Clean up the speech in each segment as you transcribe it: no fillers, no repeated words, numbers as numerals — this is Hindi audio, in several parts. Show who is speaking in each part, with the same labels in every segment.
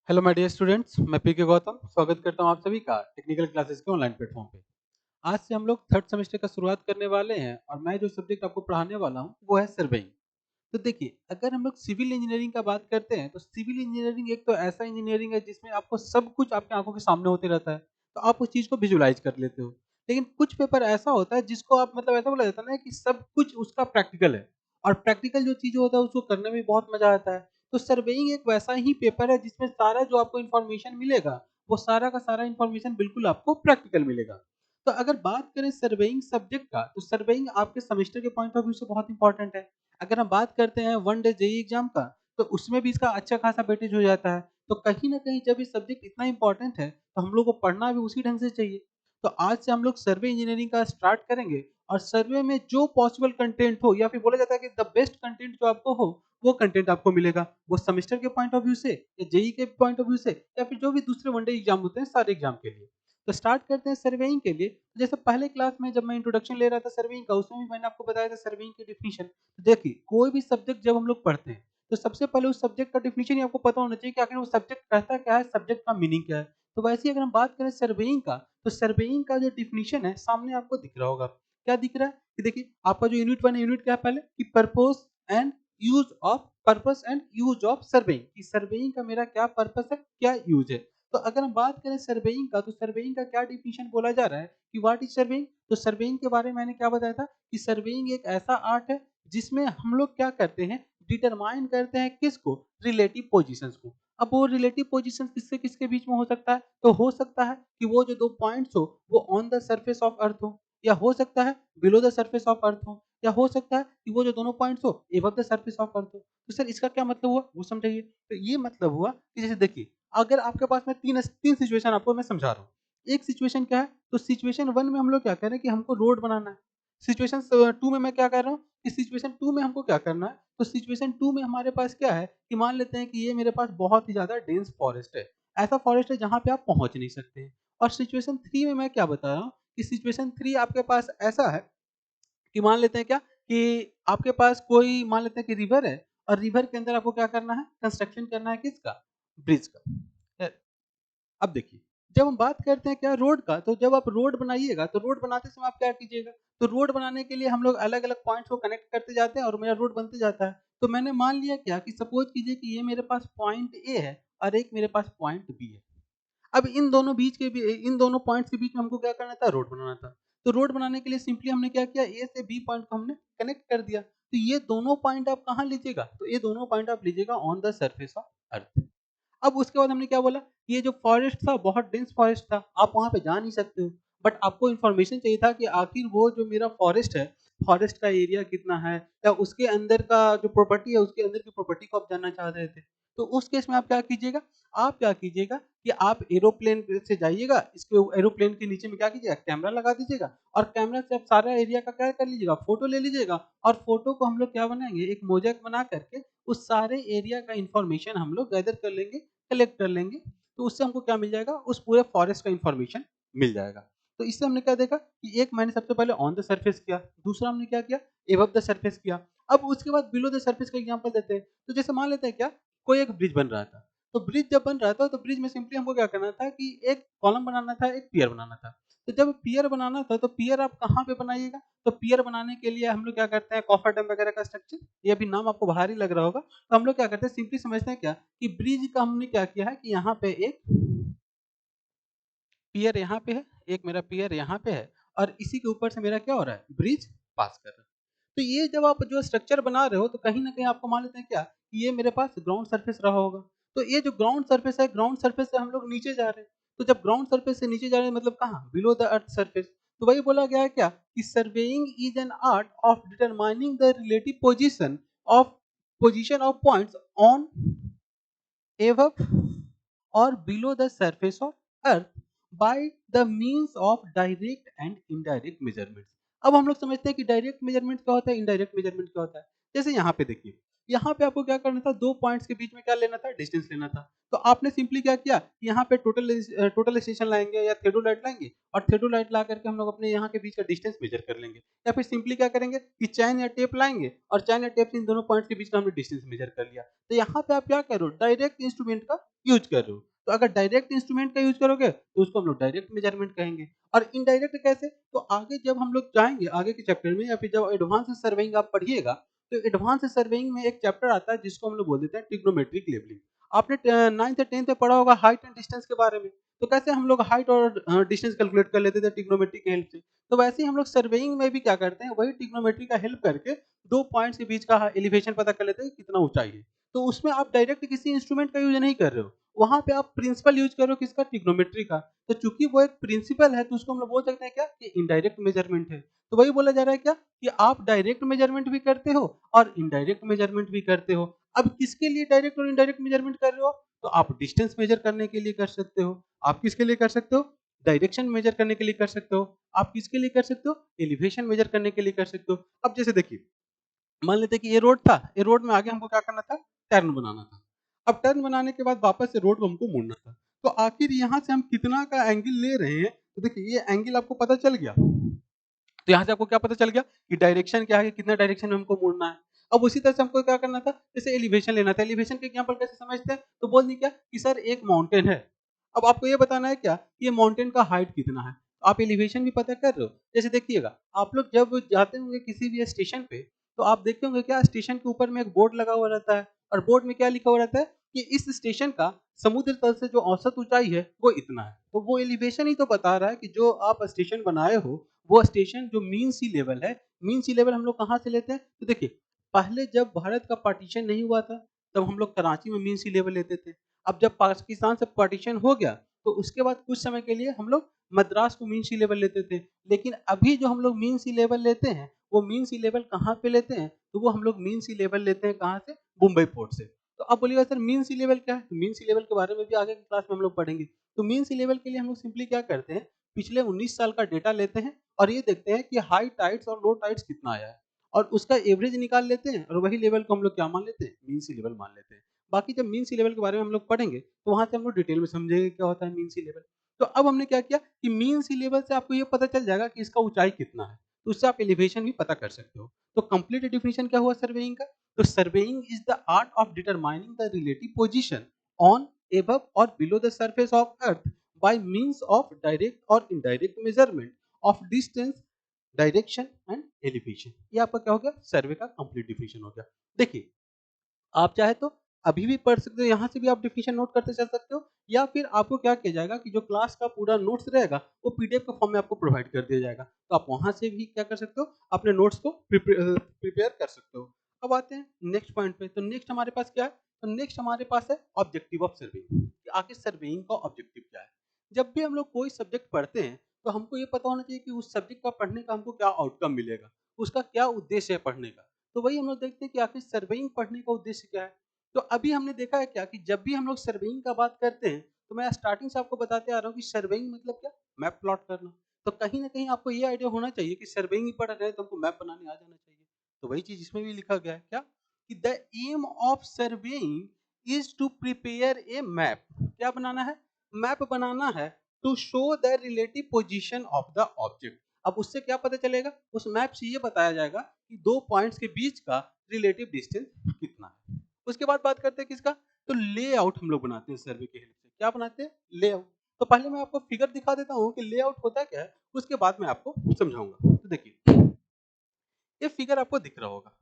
Speaker 1: हेलो माय डियर स्टूडेंट्स, मैं पीके गौतम स्वागत करता हूं आप सभी का टेक्निकल क्लासेस के ऑनलाइन प्लेटफॉर्म पे। आज से हम लोग थर्ड सेमेस्टर का शुरुआत करने वाले हैं और मैं जो सब्जेक्ट आपको पढ़ाने वाला हूं वो है सर्वेइंग। तो देखिए, अगर हम लोग सिविल इंजीनियरिंग का बात करते हैं तो सिविल इंजीनियरिंग एक तो ऐसा इंजीनियरिंग है जिसमें आपको सब कुछ आपकी आंखों के सामने होते रहता है, तो आप उस चीज़ को विजुअलाइज़ कर लेते हो। लेकिन कुछ पेपर ऐसा होता है जिसको आप मतलब ऐसा बोला जाता है ना कि सब कुछ उसका प्रैक्टिकल है और प्रैक्टिकल जो चीज़ होता है उसको करने में बहुत मज़ा आता है। तो सर्वेइंग एक वैसा ही पेपर है जिसमें सारा जो आपको इन्फॉर्मेशन मिलेगा, वो सारा का सारा इन्फॉर्मेशन बिल्कुल आपको प्रैक्टिकल मिलेगा। तो अगर बात करें सर्वेइंग सब्जेक्ट का, तो सर्वेइंग आपके सेमेस्टर के पॉइंट ऑफ व्यू से बहुत इंपॉर्टेंट है। अगर हम बात करते हैं वन डे जेईई एग्जाम का, तो उसमें भी इसका अच्छा खासा वेटेज हो जाता है। तो कहीं न कहीं जब ये सब्जेक्ट इतना इम्पोर्टेंट है, तो हम लोग को पढ़ना भी उसी ढंग से चाहिए। तो आज से हम लोग सर्वे इंजीनियरिंग का स्टार्ट करेंगे और सर्वे में जो पॉसिबल कंटेंट हो या फिर बोला जाता है कि द बेस्ट कंटेंट जो आपको हो, वो कंटेंट आपको मिलेगा। वो सेमेस्टर के पॉइंट ऑफ व्यू से या जेईई के पॉइंट ऑफ व्यू से या फिर जो भी दूसरे वन डे एग्जाम होते हैं, सारे एग्जाम के लिए। तो स्टार्ट करते हैं सर्वेइंग के लिए। जैसे पहले क्लास में जब मैं इंट्रोडक्शन ले रहा था सर्वेइंग का, उसमें भी मैंने आपको बताया था सर्वेइंग की डेफिनिशन। देखिए, कोई भी सब्जेक्ट जब हम लोग पढ़ते हैं, तो सबसे पहले उस सब्जेक्ट का डेफिनिशन ही आपको पता होना चाहिए कि आखिर वो सब्जेक्ट कहता क्या है, सब्जेक्ट का मीनिंग क्या है। तो वैसे ही अगर हम बात करें सर्वेइंग का, तो सर्वेइंग का जो डेफिनिशन है सामने आपको दिख रहा होगा। क्या दिख रहा है? कि देखिए, आपका जो यूनिट 1 है, यूनिट क्या है पहले कि purpose and use of surveying, कि सर्वेइंग का मेरा क्या पर्पस है, क्या यूज है। तो अगर हम बात करें सर्वेइंग का, तो सर्वेइंग का क्या डेफिनिशन बोला जा रहा है कि व्हाट इज सर्वेइंग। तो सर्वेइंग के बारे में मैंने क्या बताया था कि सर्वेइंग एक ऐसा आर्ट है जिसमें हम लोग क्या करते हैं, डिटरमाइन करते हैं किसको, रिलेटिव पोजीशंस को। अब वो रिलेटिव पोजीशंस किससे किसके बीच में हो सकता है, तो हो सकता है कि वो जो दो पॉइंट्स हो वो on the surface of earth हो, या हो सकता है below the surface of earth हो, या हो सकता है कि वो जो दोनों पॉइंट्स हो above the surface of earth हो। तो सर इसका क्या मतलब हुआ वो समझाइए। तो ये मतलब हुआ कि जैसे देखिए, अगर आपके पास में तीन सिचुएशन आपको मैं समझा रहा हूँ। एक सिचुएशन क्या है, तो सिचुएशन 1 में हम लोग क्या कर रहे हैं कि हमको रोड बनाना है। सिचुएशन 2 में मैं क्या कर रहा हूँ कि सिचुएशन 2 में हमको क्या करना है, तो सिचुएशन 2 में हमारे पास क्या है कि मान लेते हैं कि ये मेरे पास बहुत ही ज़्यादा डेंस फॉरेस्ट है। ऐसा फॉरेस्ट है जहाँ पे आप पहुँच नहीं सकते हैं। और सिचुएशन 3 में मैं क्या बता रहा हूँ कि सिचुएशन 3 आपके पास ऐसा है कि मान लेते हैं क्या कि आपके पास कोई मान लेते हैं कि रिवर है और रिवर के अंदर आपको क्या करना है, कंस्ट्रक्शन करना है किसका, ब्रिज का। अब देखिए, जब हम बात करते हैं क्या रोड का, तो जब आप रोड बनाइएगा तो रोड बनाते समय आप क्या कीजिएगा, तो रोड बनाने के लिए हम लोग अलग-अलग पॉइंट्स को कनेक्ट करते जाते हैं और मेरा रोड बनते जाता है। तो मैंने मान लिया क्या कि सपोज़ कीजिए कि ये मेरे पास पॉइंट ए है और एक मेरे पास पॉइंट बी है। अब इन दोनों पॉइंट्स के बीच में हमको क्या करना था, रोड बनाना था। तो रोड बनाने के लिए सिंपली हमने क्या किया, ए से बी पॉइंट को हमने कनेक्ट कर दिया। तो ये दोनों पॉइंट आप कहाँ लीजिएगा, तो ये दोनों पॉइंट आप लीजिएगा on the surface of earth. अब उसके बाद हमने क्या बोला, ये जो फॉरेस्ट था बहुत डेंस फॉरेस्ट था, आप वहाँ पे जा नहीं सकते हो। बट आपको इन्फॉर्मेशन चाहिए था कि आखिर वो जो मेरा फॉरेस्ट है, फॉरेस्ट का एरिया कितना है, या उसके अंदर का जो प्रॉपर्टी है, उसके अंदर की प्रॉपर्टी को आप जानना चाह रहे थे। तो उस केस में आप क्या कीजिएगा कि आप एरोप्लेन से जाइएगा, इसके एरोप्लेन के नीचे में क्या कीजिएगा, कैमरा लगा दीजिएगा और कैमरा से आप सारा एरिया का क्या कर लीजिएगा, फोटो ले लीजिएगा और फोटो को हम लोग क्या बनाएँगे, एक मोज़ेक बना करके उस सारे एरिया का इन्फॉर्मेशन हम लोग गैदर कर लेंगे, कलेक्ट कर लेंगे। तो उससे हमको क्या मिल जाएगा, उस पूरे फॉरेस्ट का इन्फॉर्मेशन मिल जाएगा। तो इससे हमने क्या देखा कि एक मैंने सबसे पहले ऑन द सरफेस किया, दूसरा हमने क्या किया, एबव द सरफेस किया। अब उसके बाद बिलो द सरफेस का एग्जांपल देते हैं। तो जैसे मान लेते हैं क्या, कोई एक ब्रिज बन रहा था। तो ब्रिज जब बन रहा था, तो ब्रिज में सिंपली हमको क्या करना था कि एक कॉलम बनाना था, एक पियर बनाना था। तो जब पियर बनाना था, तो पियर आप कहाँ पे बनाइएगा? तो पियर बनाने के लिए हम लोग क्या करते हैं, कॉफर डैम वगैरह का स्ट्रक्चर, ये अभी नाम आपको भारी लग रहा होगा। तो हम लोग क्या करते हैं, सिंपली समझते हैं क्या कि ब्रिज का हमने क्या किया है कि यहाँ पे एक पियर यहाँ पे है, एक मेरा पियर यहाँ पे है और इसी के ऊपर से मेरा क्या हो रहा है, ब्रिज पास कर रहा है। तो ये जब आप जो स्ट्रक्चर बना रहे हो, तो कहीं न कहीं आपको मान लेते हैं क्या कि ये मेरे पास ग्राउंड सरफेस रहा होगा। तो ये जो ग्राउंड सरफेस है, ग्राउंड सरफेस से हम लोग नीचे जा रहे हैं। तो जब ग्राउंड सरफेस से नीचे जा रहे हैं मतलब कहाँ? Below the earth surface. तो वही बोला गया है क्या कि surveying is an art of determining the relative position of points on above or below the surface of earth by the means of direct and indirect measurements। अब हम लोग समझते हैं कि डायरेक्ट मेजरमेंट क्या होता है, इनडायरेक्ट मेजरमेंट क्या होता है। जैसे यहाँ पे देखिए, यहाँ पे आपको क्या करना था, 2 पॉइंट्स के बीच में क्या लेना था, डिस्टेंस लेना था। तो आपने सिंपली क्या किया, यहाँ पे टोटल स्टेशन लाएँगे या थियोडोलाइट लाएँगे और थियोडोलाइट ला करके हम लोग अपने यहाँ के बीच का डिस्टेंस मेज़र कर लेंगे। या फिर सिंपली क्या करेंगे कि चैन या टेप लाएँगे और चैन या टेप से इन दोनों पॉइंट्स के बीच का हमने डिस्टेंस मेज़र कर लिया। तो यहाँ पे आप क्या कर रहे हो, डायरेक्ट इंस्ट्रूमेंट का यूज़ कर रहे हो। तो अगर डायरेक्ट इंस्ट्रूमेंट का यूज़ करोगे, तो उसको हम लोग डायरेक्ट मेजरमेंट कहेंगे। और इनडायरेक्ट कैसे? तो आगे जब हम लोग जाएँगे आगे के चैप्टर में या फिर जब एडवांस सर्वेइंग आप पढ़िएगा, तो एडवांस सर्वेइंग में एक चैप्टर आता है जिसको हम लोग बोल देते हैं ट्रिग्नोमेट्रिक लेवलिंग। आपने 9th या 10th में पढ़ा होगा हाइट एंड डिस्टेंस के बारे में। तो कैसे हम लोग हाइट और डिस्टेंस कैलकुलेट कर लेते थे ट्रिग्नोमेट्री की हेल्प से। तो वैसे ही हम लोग सर्वेइंग में भी क्या करते हैं, वही ट्रिग्नोमेट्री का हेल्प करके 2 पॉइंट्स के बीच का एलिवेशन पता कर लेते हैं कि कितना ऊँचाई है। तो उसमें आप डायरेक्ट किसी इंस्ट्रूमेंट का यूज़ नहीं कर रहे हो। वहाँ पे आप प्रिंसिपल यूज़ कर रहे हो किसका, ट्रिग्नोमेट्री का। तो चूँकि वो एक प्रिंसिपल है तो उसको हम लोग बोल सकते हैं क्या कि इनडायरेक्ट मेजरमेंट है। तो वही बोला जा रहा है क्या कि आप डायरेक्ट मेजरमेंट भी करते हो और इनडायरेक्ट मेजरमेंट भी करते हो। अब किसके लिए डायरेक्ट और इनडायरेक्ट मेजरमेंट कर रहे हो? तो आप डिस्टेंस मेजर करने के लिए कर सकते हो। आप किसके लिए कर सकते हो? डायरेक्शन मेजर करने के लिए कर सकते हो। आप किसके लिए कर सकते हो? एलिवेशन मेजर करने के लिए कर सकते हो। अब जैसे देखिए, मान लेते हैं कि ये रोड था, ये रोड में आगे हमको क्या करना था? टर्न बनाना था। अब टर्न बनाने के बाद वापस से रोड को हमको मोड़ना था। तो आखिर यहाँ से हम कितना का एंगल ले रहे हैं? तो देखिए ये एंगल आपको पता चल गया। तो यहाँ से आपको क्या पता चल गया कि डायरेक्शन क्या है, कितना डायरेक्शन में हमको मुड़ना है। अब उसी तरह से हमको क्या करना था, जैसे एलिवेशन लेना था। एलिवेशन के एग्जांपल कैसे समझते हैं? तो बोल दी क्या कि सर एक माउंटेन है। अब आपको ये बताना है क्या कि ये माउंटेन का हाइट कितना है। आप एलिवेशन भी पता कर रहे हो। जैसे देखिएगा, आप लोग जब जाते होंगे किसी भी स्टेशन पे, तो आप देखते होंगे क्या स्टेशन के ऊपर में एक बोर्ड लगा हुआ रहता है और बोर्ड में क्या लिखा हुआ रहता है कि इस स्टेशन का समुद्र तल से जो औसत ऊंचाई है वो इतना है। तो वो एलिवेशन ही तो बता रहा है कि जो आप स्टेशन बनाए हो वो स्टेशन जो मीन सी लेवल है, मीन सी लेवल हम लोग कहाँ से लेते हैं? तो देखिए, पहले जब भारत का पार्टीशन नहीं हुआ था, तब हम लोग कराची में मीन सी लेवल लेते थे। अब जब पाकिस्तान से पार्टीशन हो गया, तो उसके बाद कुछ समय के लिए हम लोग मद्रास को मीन सी लेवल लेते थे। लेकिन अभी जो हम लोग मीन सी लेवल लेते हैं, वो मीन सी लेवल कहाँ पे लेते हैं? तो वो हम लोग मीन सी लेवल लेते हैं कहाँ से? मुंबई पोर्ट से। तो अब बोलिएगा सर मीन सी लेवल क्या है? तो मीन सी लेवल के बारे में भी आगे की क्लास में हम लोग पढ़ेंगे। तो मीन सी लेवल के लिए हम लोग सिंपली क्या करते हैं, पिछले 19 साल का डेटा लेते हैं और ये देखते हैं कि हाई टाइड्स और लो टाइड्स कितना आया है और उसका एवरेज निकाल लेते हैं और वही लेवल को हम लोग क्या मान लेते हैं, मीन सी लेवल मान लेते हैं। बाकी जब मीन सी लेवल के बारे में हम लोग पढ़ेंगे तो वहां से हम लोग डिटेल में समझेंगे क्या होता है मीन सी लेवल। तो अब हमने क्या किया कि मीन सी लेवल से आपको ये पता चल जाएगा कि इसका ऊंचाई कितना है, तो उससे आप एलिवेशन भी पता कर सकते हो। तो कंप्लीट डिफिनेशन क्या हुआ सर्वेइंग का? तो surveying is the art of determining the relative position on, above or below the surface of earth by means of direct or indirect measurement of distance, direction and elevation. ये आपका क्या हो गया, सर्वे का कंप्लीट डिफिनेशन हो गया। देखिए, आप चाहे तो अभी भी पढ़ सकते हो, यहाँ से भी आप डिफिनेशन नोट करते चल सकते हो या फिर आपको क्या किया जाएगा कि जो क्लास का पूरा नोट्स रहेगा वो पीडीएफ के फॉर्म में आपको प्रोवाइड कर दिया जाएगा। तो आप वहाँ से भी क्या कर सकते हो, अपने नोट्स को प्रिपेयर कर सकते हो। अब आते हैं नेक्स्ट पॉइंट पे। तो नेक्स्ट हमारे पास क्या है? तो नेक्स्ट हमारे पास है ऑब्जेक्टिव ऑफ सर्वेइंग। कि आखिर सर्वेइंग का ऑब्जेक्टिव क्या है? जब भी हम लोग कोई सब्जेक्ट पढ़ते हैं तो हमको ये पता होना चाहिए कि उस सब्जेक्ट का पढ़ने का हमको क्या आउटकम मिलेगा, उसका क्या उद्देश्य है पढ़ने का। तो वही हम लोग देखते हैं कि आखिर सर्वेइंग पढ़ने का उद्देश्य क्या है। तो अभी हमने देखा है क्या कि जब भी हम लोग सर्वेइंग का बात करते हैं, तो मैं स्टार्टिंग से आपको बताते आ रहा हूँ कि सर्वेइंग मतलब क्या? मैप प्लॉट करना। तो कहीं न कहीं आपको ये आइडिया होना चाहिए कि सर्वेइंग ही पढ़ रहे हैं तो हमको मैप बनाने आ जाना चाहिए। तो वही चीज़ इसमें भी लिखा गया है क्या? कि the aim of surveying is to prepare a map. क्या बनाना है? मैप बनाना है to show the relative position of the object. अब उससे क्या पता चलेगा? उस मैप से ये बताया जाएगा कि 2 पॉइंट्स के बीच का रिलेटिव डिस्टेंस कितना है। उसके बाद बात करते हैं किसका? तो लेआउट हम लोग बनाते हैं सर्वे की हेल्प से। क्या बनाते हैं? लेआउट। तो पहले मैं आपको फिगर दिखा देता हूँ कि लेआउट होता क्या है, उसके बाद मैं आपको समझाऊँगा। तो देखिए, ये फिगर आपको दिख रहा होगा।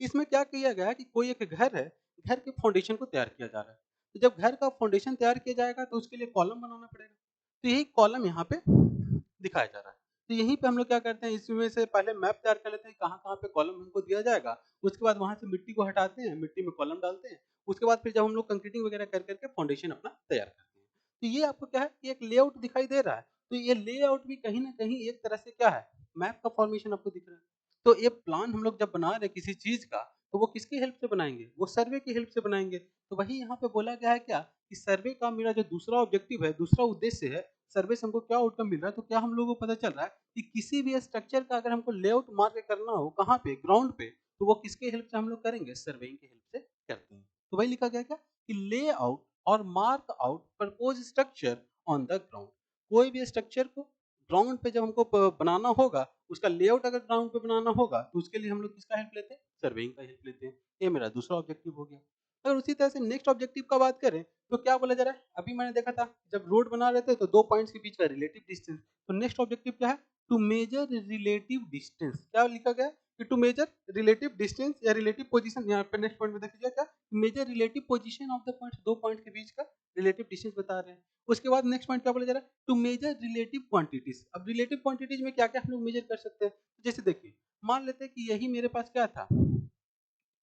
Speaker 1: इसमें क्या किया गया है कि कोई एक घर है, घर के फाउंडेशन को तैयार किया जा रहा है। तो जब घर का फाउंडेशन तैयार किया जाएगा तो उसके लिए कॉलम बनाना पड़ेगा। तो यही कॉलम यहाँ पे दिखाया जा रहा है। तो यहीं पे हम लोग क्या करते हैं, इसमें से पहले मैप तैयार कर लेते हैं कहाँ-कहाँ पे कॉलम हमको दिया जाएगा। उसके बाद वहाँ से मिट्टी को हटाते हैं, मिट्टी में कॉलम डालते हैं। उसके बाद फिर जब हम लोग कंक्रीटिंग वगैरह कर के फाउंडेशन अपना तैयार करते हैं। तो ये आपको क्या है कि एक लेआउट दिखाई दे रहा है। तो ये लेआउट भी कहीं न कहीं एक तरह से क्या है, मैप का फॉर्मेशन आपको दिख रहा है। तो ये प्लान हम लोग जब बना रहे हैं किसी चीज़ का, तो वो किसकी हेल्प से बनाएँगे? वो सर्वे की हेल्प से बनाएँगे। तो वही यहाँ पे बोला गया है क्या कि सर्वे का मेरा जो दूसरा ऑब्जेक्टिव है, दूसरा उद्देश्य है, सर्वे से हमको क्या आउटकम मिल रहा है, तो क्या हम लोगों को पता चल रहा है कि किसी भी स्ट्रक्चर का अगर हमको लेआउट मार्क करना हो, कहाँ पे? ग्राउंड पे। तो वो किसके हेल्प से हम लोग करेंगे? सर्वेइंग की हेल्प से करते हैं। तो वही लिखा गया क्या कि ले आउट और mark out proposed structure on the ground. कोई भी स्ट्रक्चर को ग्राउंड पे जब हमको बनाना होगा, उसका लेआउट अगर ग्राउंड पे बनाना होगा, तो उसके लिए हम लोग किसका हेल्प लेते हैं? सर्वेइंग का हेल्प लेते हैं। ये मेरा दूसरा ऑब्जेक्टिव हो गया। अगर उसी तरह से नेक्स्ट ऑब्जेक्टिव का बात करें, तो क्या बोला जा रहा है? अभी मैंने देखा था जब रोड बना रहे थे तो 2 पॉइंट्स के बीच का रिलेटिव डिस्टेंस। तो नेक्स्ट ऑब्जेक्टिव क्या है? To measure relative distance. क्या लिखा गया है? कि टू मेजर रिलेटिव डिस्टेंस या रिलेटिव पोजीशन। यहाँ पे नेक्स्ट पॉइंट में देखिए क्या? Measure relative position of the points. 2 point के बीच का रिलेटिव डिस्टेंस बता रहे हैं। उसके बाद नेक्स्ट पॉइंट क्या बोला जा रहा है? To measure relative quantities. अब रिलेटिव क्वांटिटीज में क्या-क्या हम लोग मेजर कर सकते हैं? जैसे देखिए, मान लेते हैं कि यही मेरे पास क्या था?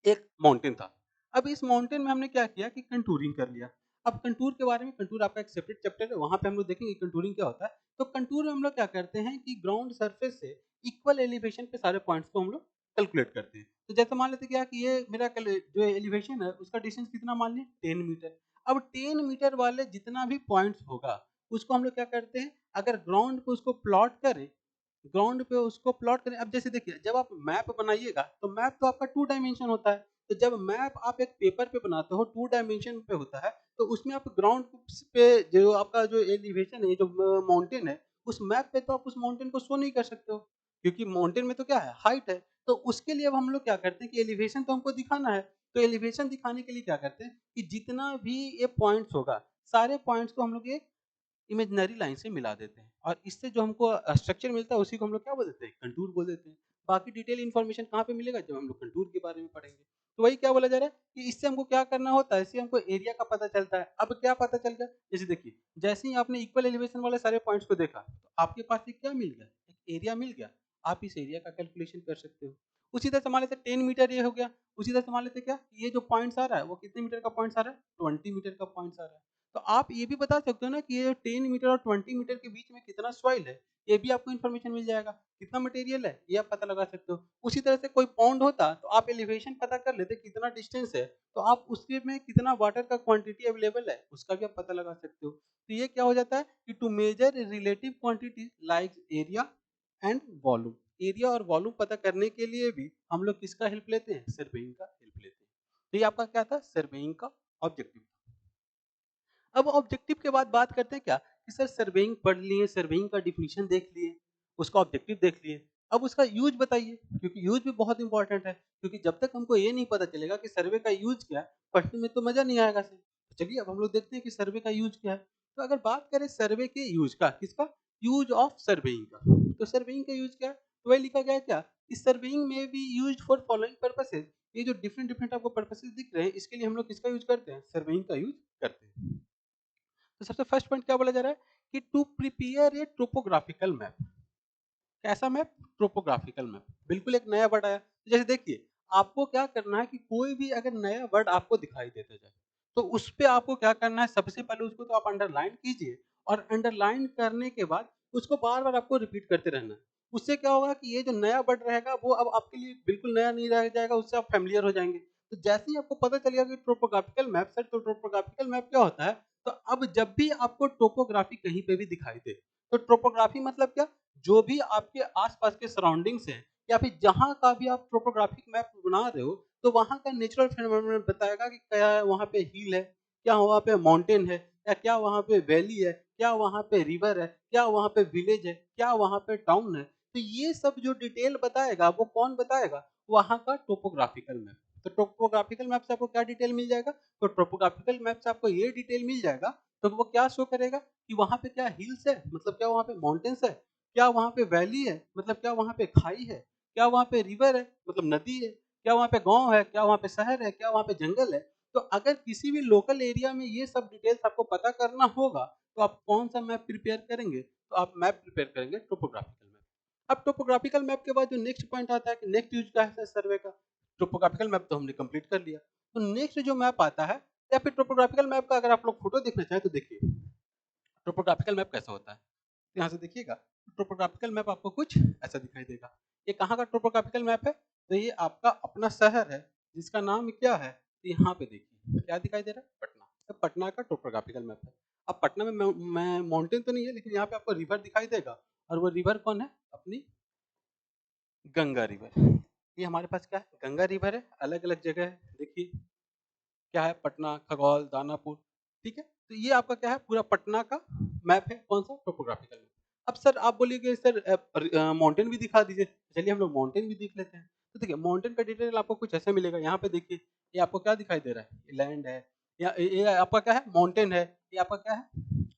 Speaker 1: एक माउंटेन था। अब इस माउंटेन में हमने क्या किया कि कंटूरिंग कर लिया। अब कंटूर के बारे में, कंटूर आपका एक सेपरेट चैप्टर है, वहाँ पे हम लोग देखेंगे कंटूरिंग क्या होता है। तो कंटूर में हम लोग क्या करते हैं कि ग्राउंड सरफेस से इक्वल एलिवेशन पे सारे पॉइंट्स को हम लोग कैलकुलेट करते हैं। तो जैसे मान लेते हैं क्या कि ये मेरा जो एलिवेशन है उसका डिस्टेंस कितना मान लिया 10 मीटर। अब 10 मीटर वाले जितना भी पॉइंट्स होगा उसको हम लोग क्या करते हैं, अगर ग्राउंड पे उसको प्लॉट करें, ग्राउंड पे उसको प्लॉट करें। अब जैसे देखिए, जब आप मैप बनाइएगा तो मैप तो आपका 2 डायमेंशन होता है। तो जब मैप आप एक पेपर पे बनाते हो 2 डायमेंशन पे होता है, तो उसमें आप ग्राउंड पे जो आपका जो एलिवेशन है, जो माउंटेन है, उस मैप पे तो आप उस माउंटेन को शो नहीं कर सकते हो, क्योंकि माउंटेन में तो क्या है, हाइट है। तो उसके लिए अब हम लोग क्या करते हैं कि एलिवेशन तो हमको दिखाना है। तो एलिवेशन दिखाने के लिए क्या करते हैं कि जितना भी ये पॉइंट्स होगा, सारे पॉइंट्स को हम लोग एक इमेजिनरी लाइन से मिला देते हैं, और इससे जो हमको स्ट्रक्चर मिलता है उसी को हम लोग क्या बोल देते हैं? कंटूर बोल देते हैं। बाकी डिटेल इन्फॉर्मेशन कहाँ पे मिलेगा? जब हम लोग कंटूर के बारे में पढ़ेंगे। तो वही क्या बोला जा रहा है कि इससे हमको क्या करना होता है, इससे हमको एरिया का पता चलता है। अब क्या पता चल गया? जैसे देखिए, जैसे ही आपने इक्वल एलिवेशन वाले सारे पॉइंट्स को देखा, तो आपके पास एक क्या मिल गया? एक एरिया मिल गया। आप इस एरिया का कैलकुलेशन कर सकते हो। उसी तरह से मान लेते हैं 10 मीटर ये हो गया। उसी तरह से मान लेते हैं क्या, ये जो पॉइंट्स आ रहा है वो कितने मीटर का पॉइंट्स आ रहा है? 20 मीटर का पॉइंट्स आ रहा है। तो आप ये भी बता सकते हो ना कि ये 10 मीटर और 20 मीटर के बीच में कितना सॉइल है, ये भी आपको इन्फॉर्मेशन मिल जाएगा। कितना मटेरियल है, ये आप पता लगा सकते हो। उसी तरह से कोई पॉन्ड होता तो आप एलिवेशन पता कर लेते कितना डिस्टेंस है, तो आप उसके में कितना वाटर का क्वांटिटी अवेलेबल है, उसका भी आप पता लगा सकते हो। तो ये क्या हो जाता है कि to measure relative quantity like area and volume. Area और वॉल्यूम पता करने के लिए भी हम लोग किसका हेल्प लेते हैं? सर्वेइंग का हेल्प लेते हैं। तो ये आपका क्या था? सर्वेइंग का ऑब्जेक्टिव। अब ऑब्जेक्टिव के बाद बात करते हैं क्या कि सर सर्वेइंग पढ़ लिए, सर्वेइंग का डिफिनीशन देख लिए, उसका ऑब्जेक्टिव देख लिए। अब उसका यूज बताइए, क्योंकि यूज भी बहुत इंपॉर्टेंट है। क्योंकि जब तक हमको ये नहीं पता चलेगा कि सर्वे का यूज क्या है, पढ़ने में तो मजा नहीं आएगा सर। तो चलिए अब हम लोग देखते हैं कि सर्वे का यूज क्या है। तो अगर बात करें सर्वे के यूज का, किसका? यूज ऑफ सर्वेइंग का। तो सर्वेइंग का यूज क्या है? तो वही लिखा गया है क्या, इस सर्वेइंग में B use for following purposes. ये जो डिफरेंट डिफरेंट आपको पर्पसेज दिख रहे हैं, इसके लिए हम लोग किसका यूज करते हैं? सर्वेइंग का यूज करते हैं। तो सबसे फर्स्ट पॉइंट क्या बोला जा रहा है कि to prepare a topographical map. कैसा मैप? Topographical map. बिल्कुल एक नया वर्ड आया। तो जैसे देखिए, आपको क्या करना है कि कोई भी अगर नया वर्ड आपको दिखाई देता जाए, तो उस पे आपको क्या करना है, सबसे पहले उसको तो आप अंडरलाइन कीजिए, और अंडरलाइन करने के बाद उसको बार-बार आपको रिपीट करते रहना है। उससे क्या होगा कि ये जो नया वर्ड रहेगा वो अब आपके लिए बिल्कुल नया नहीं रह जाएगा, उससे आप फ़ैमिलियर हो जाएँगे। तो जैसे ही आपको पता चलेगा कि टोपोग्राफिकल मैप सर, तो टोपोग्राफिकल मैप क्या होता है? तो अब जब भी आपको टोपोग्राफी कहीं पे भी दिखाई दे, तो टोपोग्राफी मतलब क्या? जो भी आपके आस-पास के सराउंडिंग्स हैं, या फिर जहाँ का भी आप टोपोग्राफिक मैप बना रहे हो, तो वहाँ का नेचुरल फिनोमेनन बताएगा कि क्या वहाँ पे हिल है, क्या वहाँ पे माउंटेन है, या क्या वहाँ पे वैली है, क्या वहाँ पे रिवर है, क्या वहाँ पे विलेज है, क्या वहाँ पे टाउन है। तो ये सब जो डिटेल बताएगा, वो कौन बताएगा? वहाँ का टोपोग्राफिकल मैप। तो टोपोग्राफिकल मैप से आपको क्या डिटेल मिल जाएगा? तो टोपोग्राफिकल मैप से आपको ये डिटेल मिल जाएगा, तो वो क्या शो करेगा कि वहाँ पे क्या हिल्स है, मतलब क्या वहाँ पे माउंटेन्स है, क्या वहाँ पे वैली है, मतलब क्या वहाँ पे खाई है, क्या वहाँ पे रिवर है, मतलब नदी है, क्या वहाँ पे गाँव है, क्या वहाँ पे शहर है, क्या वहाँ पे जंगल है। तो अगर किसी भी लोकल एरिया में ये सब डिटेल्स आपको पता करना होगा, तो आप कौन-सा मैप प्रिपेयर करेंगे? तो आप मैप प्रिपेयर करेंगे टोपोग्राफिकल मैप। अब टोपोग्राफिकल मैप के बाद जो नेक्स्ट पॉइंट आता है कि नेक्स्ट यूज़ क्या है सर्वे का? टोपोग्राफिकल मैप तो हमने कंप्लीट कर लिया। तो नेक्स्ट जो मैप आता है, या फिर टोपोग्राफिकल मैप का अगर आप लोग फोटो देखना चाहें तो देखिए, टोपोग्राफिकल मैप कैसा होता है। यहाँ से देखिएगा, टोपोग्राफिकल मैप आपको कुछ ऐसा दिखाई देगा। ये कहाँ का टोपोग्राफिकल मैप है? तो ये आपका अपना शहर है, जिसका नाम क्या है? तो यहाँ पे देखिए, क्या दिखाई दे रहा है? पटना। तो पटना का टोपोग्राफिकल मैप है। अब पटना में माउंटेन तो नहीं है, लेकिन यहाँ पे आपको रिवर दिखाई देगा, और वो रिवर कौन है? अपनी गंगा रिवर। ये हमारे पास क्या है? गंगा रिवर है, अलग-अलग जगह है। देखिए क्या है? पटना, खगौल, दानापुर, ठीक है? तो ये आपका क्या है? पूरा पटना का मैप है, कौन-सा? Topographical map. अब सर आप बोलिएगे सर माउंटेन भी दिखा दीजिए। चलिए हम लोग माउंटेन भी देख लेते हैं। तो देखिए माउंटेन का डिटेल आपको कुछ ऐसा मिलेगा, यहाँ पे देखिए, ये आपको क्या दिखाई दे रहा है? ये लैंड है, या ये आपका क्या है? माउंटेन है, ये आपका क्या है?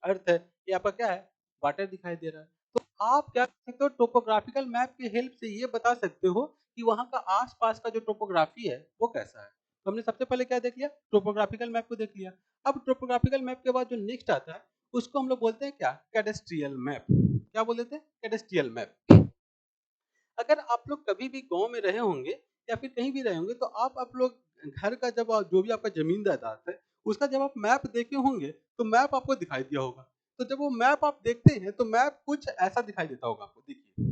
Speaker 1: अर्थ है, ये आपका क्या है? वाटर दिखाई दे रहा है। तो आप क्या कर सकते हो? टोपोग्राफिकल मैप की हेल्प से ये बता सकते हो कि वहाँ का आस-पास का जो टोपोग्राफी है, वो कैसा है। तो हमने सबसे पहले क्या देख लिया? टोपोग्राफिकल मैप को देख लिया। अब टोपोग्राफिकल मैप के बाद जो नेक्स्ट आता है, उसको हम लोग बोलते हैं क्या? कैडेस्ट्रियल मैप। क्या बोल देते हैं? कैडेस्ट्रियल मैप। अगर आप लोग कभी भी गाँव में रहे होंगे या फिर कहीं भी रहे होंगे, तो आप लोग घर का जब जो भी आपका ज़मीन जायदाद है, उसका जब आप मैप देखे होंगे, तो मैप आपको दिखाई दिया होगा। तो जब वो मैप आप देखते हैं, तो मैप कुछ ऐसा दिखाई देता होगा आपको, देखिए।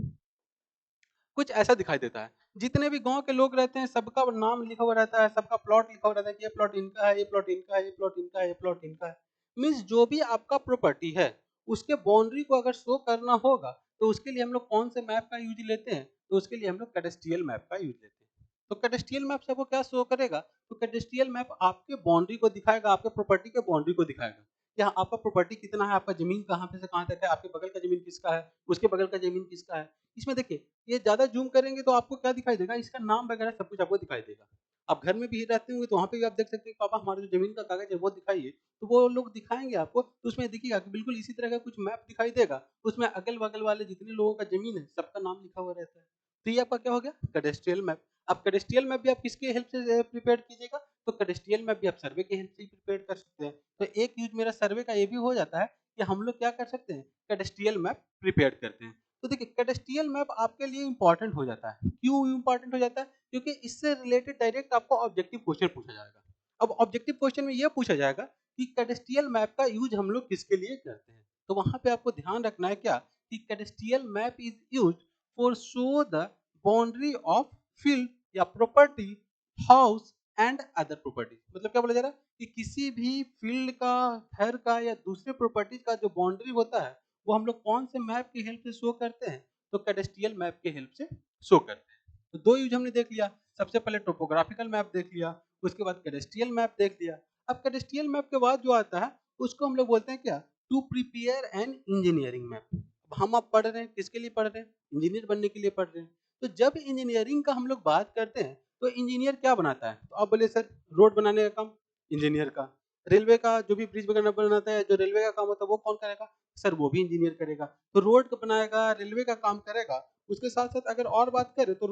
Speaker 1: कुछ ऐसा दिखाई देता है। जितने भी गाँव के लोग रहते हैं, सबका नाम लिखा हुआ रहता है, सबका प्लॉट लिखा हुआ रहता है कि ये प्लॉट इनका है, ये प्लॉट इनका है, ये प्लॉट इनका है, ये प्लॉट इनका है। मीन्स जो भी आपका प्रॉपर्टी है, उसके बाउंड्री को अगर शो करना होगा, तो उसके लिए हम लोग कौन से मैप का यूज़ लेते हैं? तो उसके लिए हम लोग कैडेस्ट्रियल मैप का यूज़ लेते हैं। तो कैडेस्ट्रियल मैप से आपको क्या शो करेगा? तो कैडेस्ट्रियल मैप आपके बाउंड्री को दिखाएगा, आपके प्रॉपर्टी के बाउंड्री को दिखाएगा। कि हाँ, आपका प्रॉपर्टी कितना है, आपका ज़मीन कहाँ पे से कहाँ तक है, आपके बगल का ज़मीन किसका है, उसके बगल का ज़मीन किसका है। इसमें देखिए ये ज़्यादा ज़ूम करेंगे तो आपको क्या दिखाई देगा, इसका नाम वगैरह सब कुछ आपको दिखाई देगा। आप घर में भी रहते होंगे तो वहाँ पे भी आप देख सकते हैं कि पापा हमारा जो ज़मीन का कागज़ है वो दिखाइए, तो वो लोग दिखाएँगे आपको, तो उसमें दिखेगा कि बिल्कुल इसी तरह का कुछ मैप दिखाई देगा, उसमें अगल-बगल वाले जितने लोगों का ज़मीन है, सबका नाम लिखा हुआ रहता है। तो ये आपका क्या हो गया? कैडेस्ट्रियल मैप। अब कैडेस्ट्रियल मैप भी आप किसके हेल्प से प्रिपेयर कीजिएगा? तो कैडेस्ट्रियल मैप भी आप सर्वे के हेल्प से ही प्रिपेयर कर सकते हैं। तो एक यूज़ मेरा सर्वे का ये भी हो जाता है कि हम लोग क्या कर सकते हैं? कैडेस्ट्रियल मैप प्रिपेयर करते हैं। तो देखिए कैडेस्ट्रियल मैप आपके लिए इम्पोर्टेंट हो जाता है। क्यों इम्पोर्टेंट हो जाता है? क्योंकि इससे रिलेटेड डायरेक्ट आपको ऑब्जेक्टिव क्वेश्चन पूछा जाएगा। अब ऑब्जेक्टिव क्वेश्चन में ये पूछा जाएगा कि कैडेस्ट्रियल मैप का यूज़ हम लोग किसके लिए करते हैं? तो वहाँ पे आपको ध्यान रखना है क्या कि cadastral map is used for show the boundary of field या property, house and other property. मतलब क्या बोला जा रहा है कि किसी भी फील्ड का, घर का या दूसरे प्रॉपर्टीज का जो बाउंड्री होता है, वो हम लोग कौन से मैप की हेल्प से शो करते हैं? तो कैडेस्ट्रियल मैप के हेल्प से शो करते हैं। तो 2 यूज़ हमने देख लिया। सबसे पहले टोपोग्राफिकल मैप देख लिया, उसके बाद कैडेस्ट्रियल मैप देख लिया। अब कैडेस्ट्रियल मैप के बाद जो आता है, उसको हम लोग बोलते हैं क्या? To prepare an engineering map. अब हम आप पढ़ रहे हैं, किसके लिए पढ़ रहे हैं? इंजीनियर बनने के लिए पढ़ रहे हैं। तो जब इंजीनियरिंग का हम लोग बात करते हैं, तो इंजीनियर क्या बनाता है? तो आप बोलिए सर रोड बनाने का काम इंजीनियर का। रेलवे का जो भी ब्रिज वगैरह बनाता है, जो रेलवे का काम होता है वो कौन करेगा? सर वो भी इंजीनियर करेगा। तो रोड को बनाएगा, रेलवे का काम करेगा। उसके साथ-साथ अगर और बात करें तो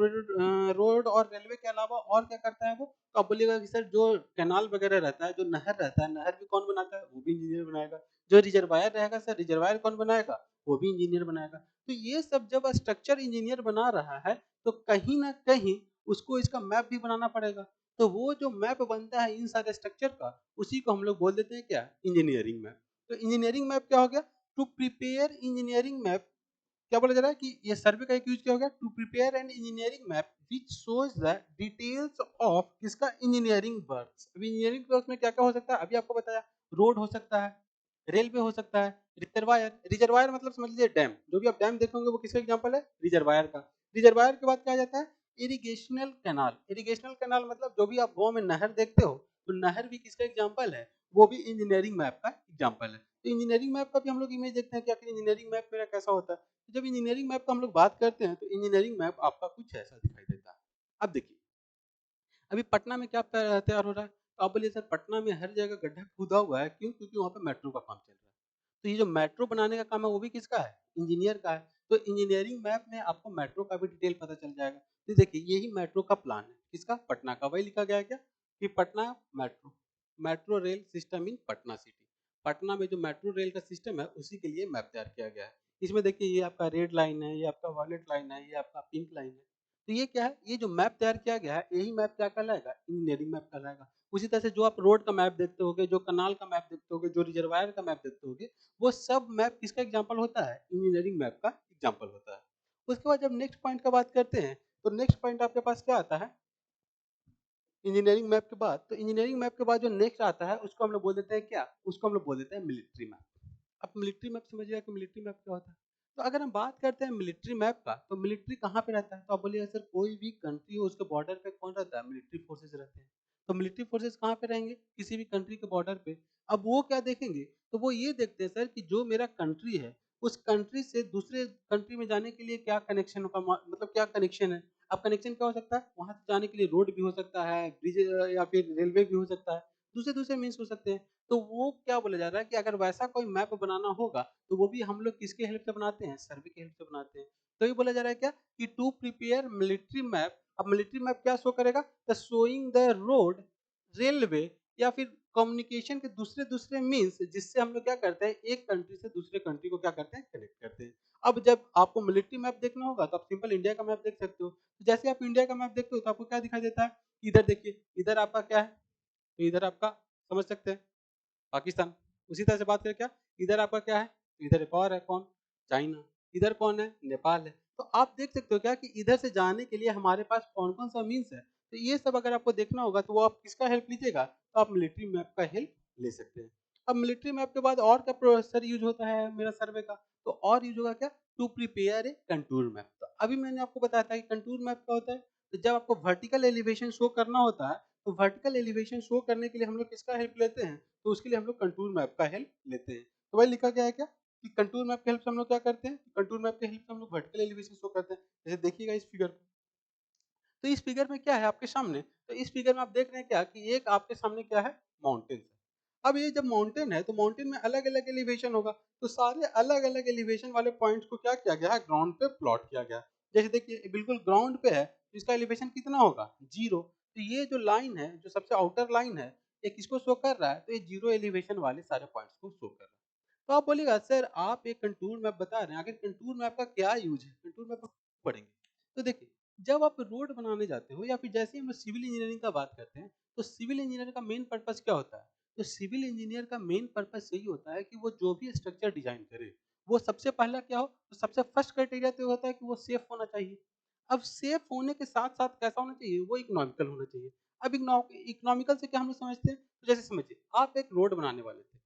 Speaker 1: रोड और रेलवे के अलावा और क्या करता है वो? तो आप बोलिएगा कि सर जो कैनाल वगैरह रहता है, जो नहर रहता है, नहर भी कौन बनाता है? वो भी इंजीनियर बनाएगा। जो रिजर्वायर रहेगा सर, रिजर्वायर कौन बनाएगा? वो भी इंजीनियर बनाएगा। तो ये सब जब स्ट्रक्चर इंजीनियर बना रहा है, तो कहीं न कहीं उसको इसका मैप भी बनाना पड़ेगा। तो वो जो मैप बनता है इन सारे स्ट्रक्चर का, उसी को हम लोग बोल देते हैं क्या? Engineering map. तो इंजीनियरिंग मैप क्या हो गया? To prepare engineering map. क्या बोला जा रहा है कि ये सर्वे का एक यूज़ क्या हो गया? To prepare an engineering map which shows the details of किसका? Engineering works. अभी इंजीनियरिंग वर्क्स में क्या-क्या हो सकता है? अभी आपको बताया, रोड हो सकता है, रेलवे हो सकता है, रिजर्वायर। रिजर्वायर मतलब समझ लीजिए डैम। जो भी आप डैम देखे होंगे वो किसका एग्ज़ाम्पल है? रिजर्वायर का। रिजर्वायर के बाद क्या आ जाता है? Irrigational canal. इरिगेशनल कैनाल मतलब जो भी आप गाँव में नहर देखते हो, तो नहर भी किसका एग्ज़ाम्पल है? वो भी इंजीनियरिंग मैप का एग्ज़ाम्पल है। तो इंजीनियरिंग मैप का भी हम लोग इमेज देखते हैं कि आखिर इंजीनियरिंग मैप मेरा कैसा होता है। तो जब इंजीनियरिंग मैप का हम लोग बात करते हैं, तो इंजीनियरिंग मैप आपका कुछ ऐसा दिखाई देता है। अब देखिए अभी पटना में क्या तैयार हो रहा है? तो आप बोलिए सर पटना में हर जगह गड्ढा खोदा हुआ है, क्यों? क्योंकि वहाँ पे मेट्रो का काम चल रहा है। तो ये जो मेट्रो बनाने का काम है वो भी किसका है? इंजीनियर का है। तो इंजीनियरिंग मैप में आपको मेट्रो का भी डिटेल पता चल जाएगा। तो देखिए यही मेट्रो का प्लान है। किसका? पटना का। वही लिखा गया है क्या? कि Patna metro, metro rail system in Patna city. Patna में जो मेट्रो रेल का सिस्टम है उसी के लिए मैप तैयार किया गया है। इसमें देखिए ये आपका रेड लाइन है, ये आपका वॉयलेट लाइन है, ये आपका पिंक लाइन है। तो ये क्या है? ये जो मैप तैयार किया गया है, यही मैप क्या कहलाएगा? इंजीनियरिंग मैप कहलाएगा। उसी तरह से जो आप रोड का मैप देखते होगे, जो कैनाल का मैप देखते होगे, जो रिजर्वायर का मैप देखते होगे, वो सब मैप किसका एग्जाम्पल होता है? इंजीनियरिंग मैप का एग्जाम्पल होता है। उसके बाद जब नेक्स्ट पॉइंट का बात करते हैं, तो नेक्स्ट पॉइंट आपके पास क्या आता है? इंजीनियरिंग मैप के बाद, तो इंजीनियरिंग मैप के बाद जो नेक्स्ट आता है, उसको हम लोग बोल देते हैं क्या? उसको हम लोग बोल देते हैं मिलिट्री मैप। अब मिलिट्री मैप समझिएगा कि मिलिट्री मैप क्या होता है? तो अगर हम बात करते हैं मिलिट्री मैप का, तो मिलिट्री कहाँ पे रहता है? तो आप बोलिएगा सर कोई भी कंट्री हो उसके बॉर्डर पे कौन रहता है? मिलिट्री फोर्सेस रहते हैं। तो मिलिट्री फोर्सेस कहाँ पे रहेंगे? किसी भी कंट्री के बॉर्डर पे। अब वो क्या देखेंगे? तो वो ये देखते हैं सर कि जो मेरा कंट्री है, उस कंट्री से दूसरे कंट्री में जाने के लिए क्या कनेक्शन होगा मतलब क्या कनेक्शन है? अब कनेक्शन क्या हो सकता है? वहाँ से जाने के लिए रोड भी हो सकता है, ब्रिज या फिर रेलवे भी हो सकता है, दूसरे-दूसरे मीन्स हो सकते हैं। तो वो क्या बोला जा रहा है कि अगर वैसा कोई मैप बनाना होगा तो वो भी हम लोग किसके हेल्प से बनाते हैं? सर्वे की हेल्प से बनाते हैं। तो ये बोला जा रहा है क्या कि टू प्रिपेयर मिलिट्री मैप। अब मिलिट्री मैप क्या शो करेगा? The showing the road, railway या फिर कम्युनिकेशन के दूसरे-दूसरे मीन्स जिससे हम लोग क्या करते हैं, एक कंट्री से दूसरे कंट्री को क्या करते हैं, कनेक्ट करते हैं। अब जब आपको मिलिट्री मैप देखना होगा तो आप सिंपल इंडिया का मैप देख सकते हो। तो जैसे आप इंडिया का मैप देखते हो तो आपको क्या दिखाई देता है? इधर देखिए, इधर आपका क्या है? तो इधर आपका समझ सकते हैं पाकिस्तान। उसी तरह से बात करें क्या, इधर आपका क्या है? तो इधर एक और है कौन? चाइना। इधर कौन है? नेपाल है। तो आप देख सकते हो क्या कि इधर से जाने के लिए हमारे पास कौन-कौन सा मीन्स है। तो ये सब अगर आपको देखना होगा तो वो आप किसका हेल्प लीजिएगा? तो आप मिलिट्री मैप का हेल्प ले सकते हैं। अब मिलिट्री मैप के बाद और क्या प्रोसेसर यूज़ होता है मेरा सर्वे का? तो और यूज़ होगा क्या? To prepare a contour map. तो अभी मैंने आपको बताया था कि कंटूर मैप क्या होता है? तो जब आपको वर्टिकल एलिवेशन शो करना होता है, तो वर्टिकल एलिवेशन शो करने के लिए हम लोग किसका हेल्प लेते हैं? तो उसके लिए हम लोग कंटूर मैप का हेल्प लेते हैं। तो वही लिखा गया है क्या कि कंटूर मैप की हेल्प से हम लोग क्या करते हैं? कंटूर मैप की हेल्प से हम लोग वर्टिकल एलिवेशन शो करते हैं। जैसे देखिएगा इस फिगर को। तो इस फिगर में क्या है आपके सामने? तो इस फिगर में आप देख रहे हैं क्या कि एक आपके सामने क्या है? माउंटेन्स है। अब ये जब माउंटेन है, तो माउंटेन में अलग-अलग एलिवेशन होगा। तो सारे अलग-अलग एलिवेशन वाले पॉइंट्स को क्या किया गया है? ग्राउंड पे प्लॉट किया गया है। जैसे देखिए बिल्कुल ग्राउंड पे है, तो इसका एलिवेशन कितना होगा? 0। तो ये जो लाइन है, जो सबसे आउटर लाइन है, ये किसको शो कर रहा है? तो ये 0 एलिवेशन वाले सारे पॉइंट्स को शो कर रहा है। तो आप बोलिएगा सर आप एक कंटूर मैप बता रहे हैं, आखिर कंटूर मैप का क्या यूज़ है? कंटूर मैप पढ़ेंगे। तो देखिए, जब आप रोड बनाने जाते हो या फिर जैसे ही हम सिविल इंजीनियरिंग का बात करते हैं, तो सिविल इंजीनियर का मेन पर्पस क्या होता है? तो सिविल इंजीनियर का मेन पर्पस यही होता है कि वो जो भी स्ट्रक्चर डिज़ाइन करे, वो सबसे पहला क्या हो? तो सबसे फर्स्ट क्राइटेरिया तो ये होता है कि वो सेफ होना चाहिए। अब सेफ होने के साथ-साथ कैसा होना चाहिए? वो इकोनॉमिकल होना चाहिए। अब इकोनॉमिकल से क्या हम लोग समझते हैं? तो जैसे समझिए, आप एक रोड बनाने वाले थे।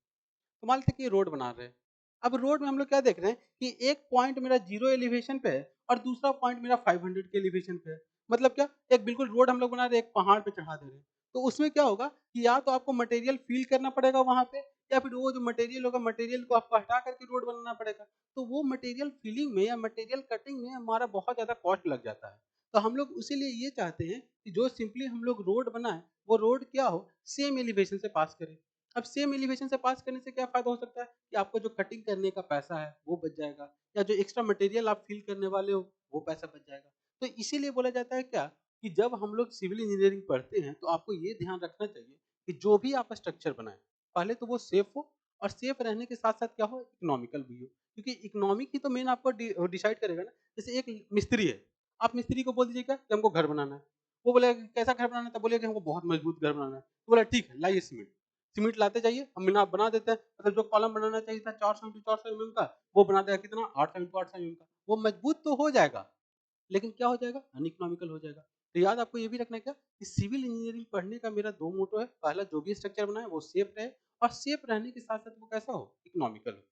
Speaker 1: तो मान लेते हैं कि ये रोड बना रहे हैं। अब रोड में हम लोग क्या देख रहे हैं कि एक पॉइंट मेरा 0 एलिवेशन पे है और दूसरा पॉइंट मेरा 500 के एलिवेशन पे है। मतलब क्या? एक बिल्कुल रोड हम लोग बना रहे हैं, एक पहाड़ पे चढ़ा दे रहे हैं। तो उसमें क्या होगा कि या तो आपको मटेरियल फ़ील करना पड़ेगा वहाँ पे या फिर वो जो मटेरियल होगा, मटेरियल को आपको हटा कर के रोड बनाना पड़ेगा। तो वो मटेरियल फ़िलिंग में या मटेरियल कटिंग में हमारा बहुत ज़्यादा कॉस्ट लग जाता है। तो हम लोग इसीलिए ये चाहते हैं कि जो सिंपली हम लोग रोड बनाएँ, वो रोड क्या हो? सेम एलिवेशन से पास करे। अब सेम एलिवेशन से पास करने से क्या फ़ायदा हो सकता है कि आपको जो कटिंग करने का पैसा है, वो बच जाएगा या जो एक्स्ट्रा मटेरियल आप फ़िल करने वाले हो, वो पैसा बच जाएगा। तो इसीलिए बोला जाता है क्या कि जब हम लोग सिविल इंजीनियरिंग पढ़ते हैं, तो आपको ये ध्यान रखना चाहिए कि जो भी आप स्ट्रक्चर बनाएँ, पहले तो वो सेफ़ हो और सेफ़ रहने के साथ-साथ क्या हो, इकोनॉमिकल भी हो। क्योंकि इकोनॉमिक ही तो मेन आपको डिसाइड करेगा ना। जैसे एक मिस्त्री है, आप मिस्त्री को बोल दीजिए क्या कि हमको घर बनाना है। वो बोलेगा कि कैसा घर बनाना है? तो बोलेगा कि हमको बहुत मजबूत घर बनाना है। तो बोला ठीक है, लाइए सीमेंट। सीमेंट लाते जाइए, हम बिना बना देते हैं। मतलब जो कॉलम बनाना चाहिए था 400 इंटू 400 एमएम का, वो बना देगा कितना 800 इंटू 800 एमएम का। वो मजबूत तो हो जाएगा, लेकिन क्या हो जाएगा? अनइकोनॉमिकल हो जाएगा। तो याद आपको ये भी रखना है क्या कि सिविल इंजीनियरिंग पढ़ने का मेरा 2 मोटो है। पहला जो भी स्ट्रक्चर बनाए वो सेफ रहे और सेफ रहने के साथ-साथ वो कैसा हो? इकोनॉमिकल हो।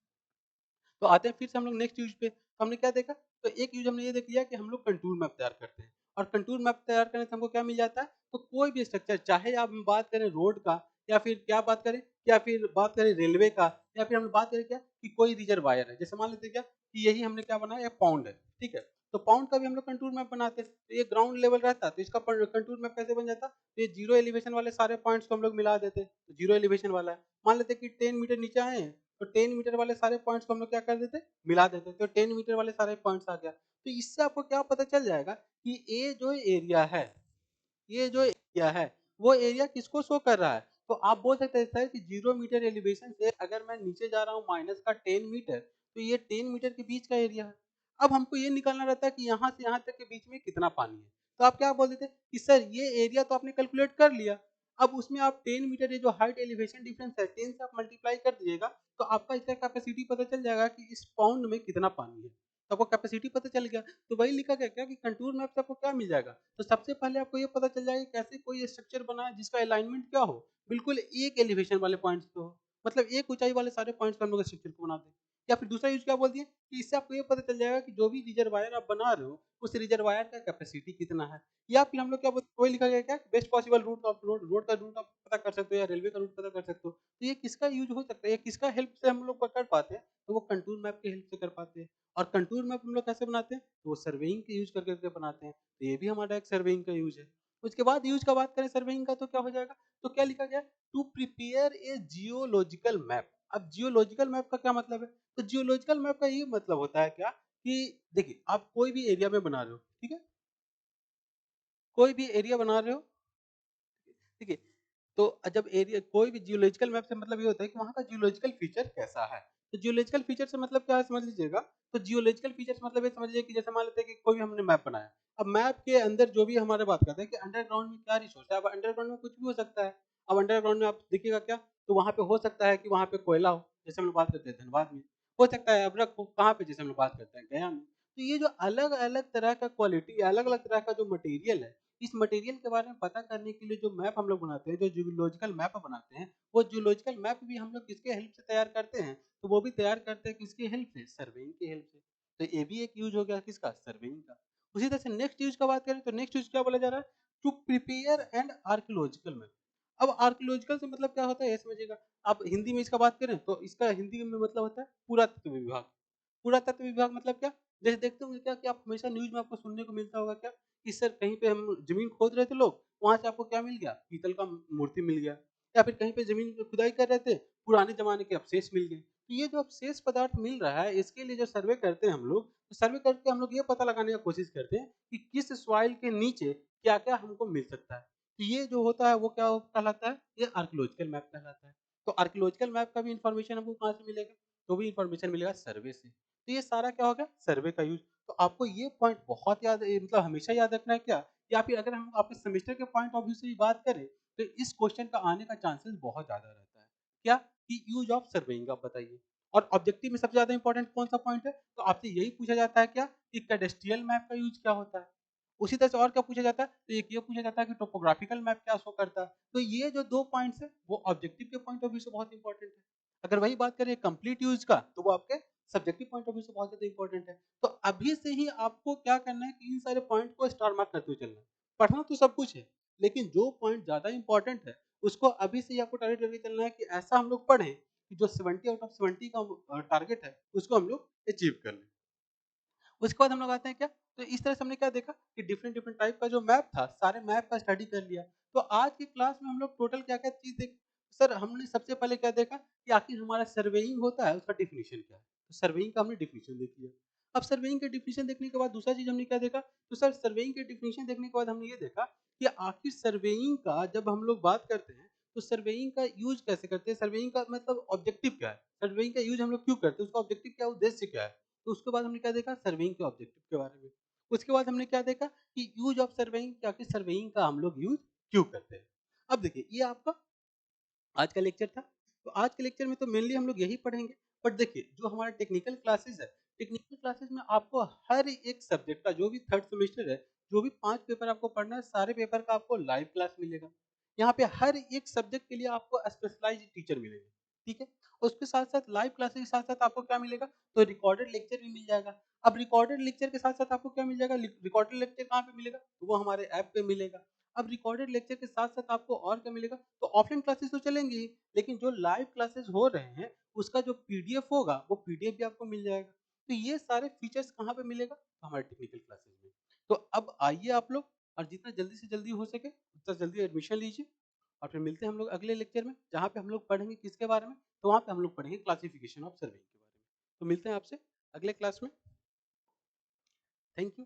Speaker 1: तो आते हैं फिर से हम लोग नेक्स्ट यूज़ पे, तो हमने क्या देखा? तो एक यूज़ हमने ये देख लिया कि हम लोग कंटूर मैप तैयार करते हैं और कंटूर मैप तैयार करने से हमको क्या मिल जाता है? तो कोई भी स्ट्रक्चर चाहे आप बात करें रोड का या फिर क्या बात करें या फिर बात करें रेलवे का या फिर हम बात करें क्या कि कोई रिजर्वायर है। जैसे मान लेते हैं क्या कि यही हमने क्या बनाया एक पॉन्ड है, ठीक है? तो पॉन्ड का भी हम लोग कंटूर मैप बनाते हैं। तो ये ग्राउंड लेवल रहता है, तो इसका प कंटूर मैप कैसे बन जाता? तो ये 0 एलिवेशन वाले सारे पॉइंट्स को हम लोग मिला देते हैं। तो 0 एलिवेशन वाला है। मान लेते हैं कि 10 मीटर नीचे आए हैं तो 10 मीटर वाले सारे पॉइंट्स को हम लोग क्या कर देते? मिला देते। तो 10 मीटर वाले सारे पॉइंट्स आ गया। तो इससे आपको क्या पता चल जाएगा कि ये जो एरिया है, ये जो एरिया है, वो एरिया किसको शो कर रहा है? तो आप बोल सकते हैं सर कि 0 मीटर एलिवेशन से अगर मैं नीचे जा रहा हूँ माइनस का 10 मीटर, तो ये 10 मीटर के बीच का एरिया है। अब हमको ये निकालना रहता है कि यहाँ से यहाँ तक के बीच में कितना पानी है। तो आप क्या बोल देते कि सर ये एरिया तो आपने कैलकुलेट कर लिया। अब उसमें आप 10 मीटर ये जो हाइट एलिवेशन डिफरेंस है 10 से आप मल्टीप्लाई कर दीजिएगा, तो आपका इसका कैपेसिटी पता चल जाएगा कि इस पाउंड में कितना पानी है। तो आपको कैपेसिटी पता चल गया। तो वही लिखा गया क्या कि कंटूर मैप से आपको क्या मिल जाएगा? तो सबसे पहले आपको ये पता चल जाएगा कि कैसे कोई स्ट्रक्चर बनाए जिसका अलाइनमेंट क्या हो? बिल्कुल एक एलिवेशन वाले पॉइंट्स पे हो। मतलब एक ऊँचाई वाले सारे पॉइंट्स पे हम लोग स्ट्रक्चर को बना दें। या फिर दूसरा यूज़ क्या बोल दिए कि इससे आपको ये पता चल जाएगा कि जो भी रिजर्वायर आप बना रहे हो, उस रिजर्वायर का कैपेसिटी कितना है। या फिर हम लोग क्या बोलते हैं, वही लिखा गया क्या best possible route of road road का रूट आप पता कर सकते हो या रेलवे का रूट पता कर सकते हो। तो ये किसका यूज़ हो सकता है, ये किसका हेल्प से हम लोग कर पाते हैं, तो वो कंटूर मैप की हेल्प से कर पाते हैं। और कंटूर मैप हम लोग कैसे बनाते हैं, तो वो सर्वेइंग के यूज़ करके बनाते हैं। तो ये भी हमारा एक सर्वेइंग का यूज़ है। उसके बाद यूज़ का बात करें सर्वेइंग का, तो क्या हो जाएगा, तो क्या लिखा गया, to prepare a geological map. अब जियोलॉजिकल मैप का क्या मतलब है, तो जियोलॉजिकल मैप का ये मतलब होता है क्या कि देखिए आप कोई भी एरिया में बना रहे हो, ठीक है, कोई भी एरिया बना रहे हो, ठीक है, तो जब एरिया कोई भी जियोलॉजिकल मैप से मतलब ये होता है कि वहाँ का जियोलॉजिकल फीचर कैसा है। तो जियोलॉजिकल फीचर से मतलब क्या है समझ लीजिएगा, तो जियोलॉजिकल फीचर से मतलब ये समझ लीजिए कि जैसे मान लेते हैं कि कोई भी हमने मैप बनाया। अब मैप के अंदर जो भी हमारे बात करते हैं कि अंडरग्राउंड में क्या रिसोर्स है, अब अंडरग्राउंड में कुछ भी हो सकता है। अब अंडरग्राउंड में आप देखिएगा क्या, तो वहाँ पे हो सकता है कि वहाँ पे कोयला हो, जैसे हम लोग बात करते हैं धनबाद में। हो सकता है अभ्रक हो, कहाँ पे, जैसे हम लोग बात करते हैं गया में। तो ये जो अलग-अलग तरह का क्वालिटी, अलग-अलग तरह का जो मटेरियल है, इस मटेरियल के बारे में पता करने के लिए जो मैप हम लोग बनाते हैं, जो जियोलॉजिकल मैप बनाते हैं, वो जियोलॉजिकल मैप भी हम लोग किसके हेल्प से तैयार करते हैं, तो वो भी तैयार करते हैं किसकी हेल्प से, सर्वेइंग की हेल्प से। तो ये भी एक यूज हो गया किसका, सर्वेइंग का। उसी तरह से नेक्स्ट यूज का बात करें तो नेक्स्ट यूज क्या बोला जा रहा है, to prepare and archaeological map. अब आर्कियोलॉजिकल से मतलब क्या होता है ये समझिएगा। आप हिंदी में इसका बात करें तो इसका हिंदी में मतलब होता है पुरातत्व विभाग। पुरातत्व विभाग मतलब क्या, जैसे देखते होंगे क्या कि आप हमेशा न्यूज़ में आपको सुनने को मिलता होगा क्या कि सर कहीं पे हम ज़मीन खोद रहे थे लोग, वहाँ से आपको क्या मिल गया? पीतल का मूर्ति मिल गया। या फिर कहीं पे ज़मीन की खुदाई कर रहे थे, पुराने ज़माने के अवशेष मिल गए। तो ये जो अवशेष पदार्थ मिल रहा है, इसके लिए जो सर्वे करते हैं हम लोग, तो सर्वे करके हम लोग ये पता लगाने की कोशिश करते हैं कि किस सॉइल के नीचे क्या-क्या हमको मिल सकता है। तो ये जो होता है वो क्या कहलाता है? ये आर्कियोलॉजिकल मैप कहलाता है। तो आर्कियोलॉजिकल मैप का भी इन्फॉर्मेशन हमको कहाँ से मिलेगा? तो भी इन्फॉर्मेशन मिलेगा सर्वे से। तो ये सारा क्या हो गया? सर्वे का यूज़। तो आपको ये पॉइंट बहुत याद मतलब हमेशा याद रखना है क्या? या फिर अगर हम आपके सेमेस्टर के पॉइंट ऑफ व्यू से ही बात करें, तो इस क्वेश्चन का आने का चांसेस बहुत ज़्यादा रहता है। क्या? कि यूज़ ऑफ सर्वेइंग आप बताइए। और ऑब्जेक्टिव में सबसे ज़्यादा इंपॉर्टेंट कौन-सा पॉइंट है? तो आपसे यही पूछा जाता है क्या कि कैडेस्ट्रियल मैप का यूज़ क्या होता है? उसी तरह से और क्या पूछा जाता है? तो एक ये पूछा जाता है कि टोपोग्राफिकल मैप क्या शो करता है? तो ये जो 2 पॉइंट्स हैं, वो ऑब्जेक्टिव के पॉइंट ऑफ व्यू से बहुत इंपॉर्टेंट है। अगर वही बात करें कंप्लीट यूज़ का, तो वो आपके सब्जेक्टिव पॉइंट ऑफ व्यू से बहुत ज़्यादा इंपॉर्टेंट है। तो अभी से ही आपको क्या करना है कि इन सारे पॉइंट को स्टार मार्क करते हुए चलना है। पढ़ना तो सब कुछ है, लेकिन जो पॉइंट ज़्यादा इंपॉर्टेंट है, उसको अभी से ही आपको टारगेट करके चलना है कि ऐसा हम लोग पढ़ें कि जो 70 आउट ऑफ 70 का टारगेट है, उसको हम लोग अचीव कर लें। उसके बाद हम लोग आते हैं क्या, तो इस तरह से हमने क्या देखा कि डिफरेंट डिफरेंट टाइप का जो मैप था, सारे मैप का स्टडी कर लिया। तो आज की क्लास में हम लोग टोटल क्या-क्या चीज़ देख, सर हमने सबसे पहले क्या देखा कि आखिर हमारा सर्वेइंग होता है, उसका डेफिनिशन क्या है? तो सर्वेइंग का हमने डेफिनिशन देख लिया। अब सर्वेइंग के डेफिनिशन देखने के बाद दूसरा चीज़ हमने क्या देखा, तो सर सर्वेइंग के डेफिनिशन देखने के बाद हमने ये देखा कि आखिर सर्वेइंग का जब हम लोग बात करते हैं, तो सर्वेइंग का यूज़ कैसे करते हैं? सर्वेइंग का मतलब ऑब्जेक्टिव क्या है? सर्वेइंग का यूज़ हम लोग क्यों करते हैं? उसका ऑब्जेक्टिव क्या है? उद्देश्य क्या है? तो उसके बाद हमने क्या देखा सर्वेइंग के ऑब्जेक्टिव के बारे में। उसके बाद हमने क्या देखा कि यूज़ ऑफ सर्वेइंग क्या कि सर्वेइंग का हम लोग यूज़ क्यों करते हैं। अब देखिए ये आपका आज का लेक्चर था। तो आज के लेक्चर में तो मेनली हम लोग यही पढ़ेंगे। बट देखिए जो हमारा टेक्निकल क्लासेस है, टेक्निकल क्लासेस में आपको हर एक सब्जेक्ट का जो भी थर्ड सेमेस्टर है, जो भी 5 पेपर आपको पढ़ना है, सारे पेपर का आपको लाइव क्लास मिलेगा। यहाँ पे हर एक सब्जेक्ट के लिए आपको स्पेशलाइज़्ड टीचर मिलेंगे, ठीक है? उसके साथ-साथ लाइव क्लासेस के साथ-साथ आपको क्या मिलेगा? तो रिकॉर्डेड लेक्चर भी मिल जाएगा। अब रिकॉर्डेड लेक्चर के साथ-साथ आपको क्या मिल जाएगा? रिकॉर्डेड लेक्चर कहाँ पे मिलेगा? तो वो हमारे ऐप पे मिलेगा। अब रिकॉर्डेड लेक्चर के साथ-साथ आपको और क्या मिलेगा? तो ऑफलाइन क्लासेस तो चलेंगी ही, लेकिन जो लाइव क्लासेस हो रहे हैं, उसका जो पीडीएफ होगा, वो पीडीएफ भी आपको मिल जाएगा। तो ये सारे फीचर्स कहाँ पे मिलेगा? तो हमारे टेक्निकल क्लासेस में। तो अब आइए आप लोग और जितना जल्दी से जल्दी हो सके, उतना जल्दी एडमिशन लीजिए और फिर मिलते हैं हम लोग अगले लेक्चर में, जहाँ पे हम लोग पढ़ेंगे किसके बारे में? तो वहाँ पे हम लोग पढ़ेंगे क्लासिफिकेशन ऑफ सर्वेइंग के बारे में। तो मिलते हैं आपसे अगले क्लास में। Thank you.